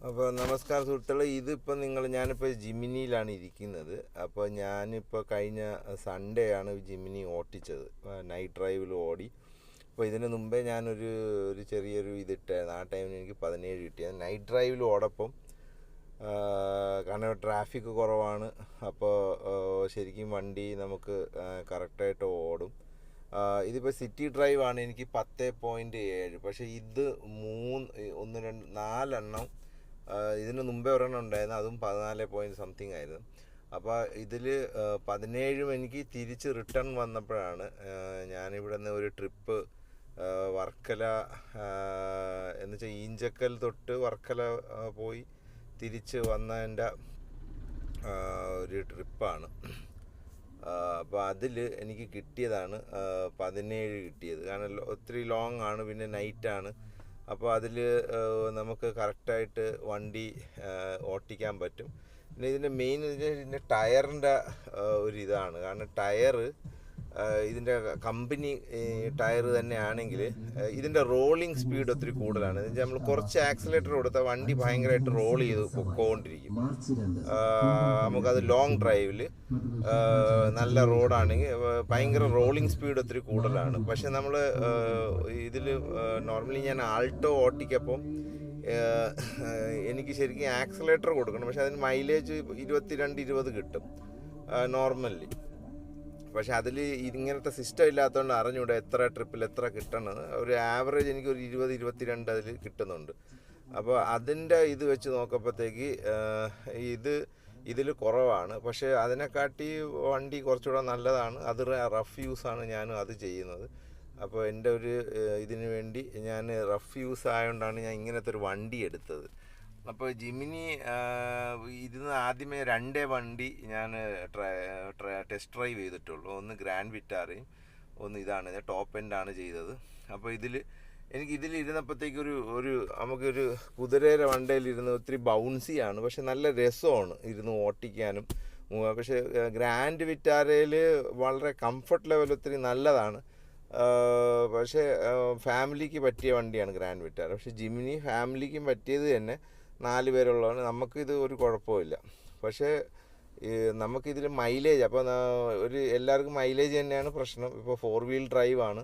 അപ്പോൾ നമസ്കാരം സുഹൃത്തുക്കളെ, ഞാനിപ്പോൾ ജിമിനിയിലാണ് ഇരിക്കുന്നത്. അപ്പോൾ ഞാനിപ്പോൾ കഴിഞ്ഞ സൺഡേ ആണ് ജിമിനി ഓട്ടിച്ചത്, നൈറ്റ് ഡ്രൈവിൽ ഓടി. അപ്പോൾ ഇതിന് മുമ്പേ ഞാനൊരു ചെറിയൊരു ഇതിട്ടായിരുന്നു. ആ ടൈമിന് എനിക്ക് 17 കിട്ടിയത് നൈറ്റ് ഡ്രൈവിൽ ഓടപ്പം. കാരണം ട്രാഫിക് കുറവാണ്. അപ്പോൾ ശരിക്കും വണ്ടി നമുക്ക് കറക്റ്റായിട്ട് ഓടും. ഇതിപ്പോൾ സിറ്റി ഡ്രൈവാണ്, എനിക്ക് 10.7. പക്ഷേ ഇത് 4 ഇതിന് മുമ്പേ ഒരെണ്ണം ഉണ്ടായിരുന്നു, അതും 14 പോയിൻറ്റ് സംതിങ് ആയിരുന്നു. അപ്പോൾ ഇതിൽ 17 എനിക്ക് തിരിച്ച് റിട്ടേൺ വന്നപ്പോഴാണ് ഞാനിവിടെ നിന്ന് ഒരു ട്രിപ്പ് വർക്കല എന്ന് വെച്ചാൽ ഈഞ്ചക്കൽ തൊട്ട് വർക്കല പോയി തിരിച്ച് വന്നതിൻ്റെ ഒരു ട്രിപ്പാണ്. അപ്പോൾ അതിൽ എനിക്ക് കിട്ടിയതാണ് 17 കിട്ടിയത്. കാരണം ഒത്തിരി ലോങ് ആണ്, പിന്നെ നൈറ്റാണ്. അപ്പോൾ അതിൽ നമുക്ക് കറക്റ്റായിട്ട് വണ്ടി ഓട്ടിക്കാൻ പറ്റും. പിന്നെ ഇതിൻ്റെ മെയിൻ ഇതിൻ്റെ ടയറിൻ്റെ ഒരിതാണ്. കാരണം ഇതിൻ്റെ കമ്പനി ടയർ തന്നെയാണെങ്കിൽ ഇതിൻ്റെ റോളിംഗ് സ്പീഡ് ഒത്തിരി കൂടുതലാണ്. നമ്മൾ കുറച്ച് ആക്സിലേറ്റർ കൊടുത്താൽ വണ്ടി ഭയങ്കരമായിട്ട് റോൾ ചെയ്ത് പൊക്കോണ്ടിരിക്കും. നമുക്കത് ലോങ് ഡ്രൈവിൽ നല്ല റോഡാണെങ്കിൽ ഭയങ്കര റോളിംഗ് സ്പീഡ് ഒത്തിരി കൂടുതലാണ്. പക്ഷെ നമ്മൾ ഇതിൽ നോർമലി ഞാൻ ആൾട്ടോ ഓട്ടിക്കപ്പം എനിക്ക് ശരിക്കും ആക്സിലേറ്റർ കൊടുക്കണം. പക്ഷെ അതിന് മൈലേജ് 22-20 കിട്ടും നോർമലി. പക്ഷെ അതിൽ ഇങ്ങനത്തെ സിസ്റ്റം ഇല്ലാത്തതുകൊണ്ട് അറിഞ്ഞൂടെ എത്ര ട്രിപ്പിൽ എത്ര കിട്ടണമെന്ന്. ഒരു ആവറേജ് എനിക്കൊരു 20-22 അതിൽ കിട്ടുന്നുണ്ട്. അപ്പോൾ അതിൻ്റെ ഇത് വെച്ച് നോക്കുമ്പോഴത്തേക്ക് ഇതിൽ കുറവാണ്. പക്ഷേ അതിനെക്കാട്ടി വണ്ടി കുറച്ചുകൂടെ നല്ലതാണ്. അത് റഫ് യൂസാണ് ഞാനും അത് ചെയ്യുന്നത്. അപ്പോൾ എൻ്റെ ഇതിന് വേണ്ടി ഞാൻ റഫ് യൂസ് ആയതുകൊണ്ടാണ് ഞാൻ ഇങ്ങനത്തെ ഒരു വണ്ടി എടുത്തത്. അപ്പോൾ ജിമിനി ഇതിന് ആദ്യമേ 2 വണ്ടി ഞാൻ ടെസ്റ്റ് ഡ്രൈവ് ചെയ്തിട്ടുള്ളൂ. ഒന്ന് ഗ്രാൻഡ് വിറ്റാറയും ഒന്ന് ഇതാണ്, ടോപ്പ് എൻഡാണ് ചെയ്തത്. അപ്പോൾ ഇതിലിരുന്നപ്പോഴത്തേക്ക് നമുക്കൊരു കുതിരയുടെ വണ്ടിയിലിരുന്ന് ഒത്തിരി ബൗൺസിയാണ്, പക്ഷെ നല്ല രസമാണ് ഇരുന്ന് ഓട്ടിക്കാനും. പക്ഷേ ഗ്രാൻഡ് വിറ്റാരയിൽ വളരെ കംഫർട്ട് ലെവൽ ഒത്തിരി നല്ലതാണ്. പക്ഷേ ഫാമിലിക്ക് പറ്റിയ വണ്ടിയാണ് ഗ്രാൻഡ് വിറ്റാര. പക്ഷേ ജിമിനി ഫാമിലിക്കും പറ്റിയത് തന്നെ, 4 പേരുള്ളതാണ്. നമുക്കിത് ഒരു കുഴപ്പമില്ല. പക്ഷേ നമുക്കിതിൽ മൈലേജ്, അപ്പോൾ എല്ലാവർക്കും മൈലേജ് തന്നെയാണ് പ്രശ്നം. ഇപ്പോൾ 4 വീൽ ഡ്രൈവാണ്.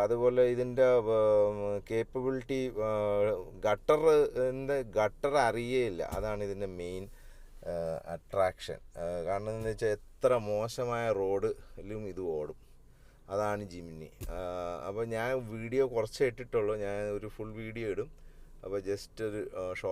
അതുപോലെ ഇതിൻ്റെ കേപ്പബിലിറ്റി, ഗട്ടർ അറിയേയില്ല. അതാണ് ഇതിൻ്റെ മെയിൻ അട്രാക്ഷൻ. കാരണം എന്താണെന്ന് വെച്ചാൽ എത്ര മോശമായ റോഡിലും ഇത് ഓടും. അതാണ് ജിമിനി. അപ്പോൾ ഞാൻ വീഡിയോ കുറച്ചേ ഇട്ടിട്ടുള്ളൂ. ഞാൻ ഒരു ഫുൾ വീഡിയോ ഇടും. അപ്പോൾ ജസ്റ്റ് ഒരു ഷോർട്ട്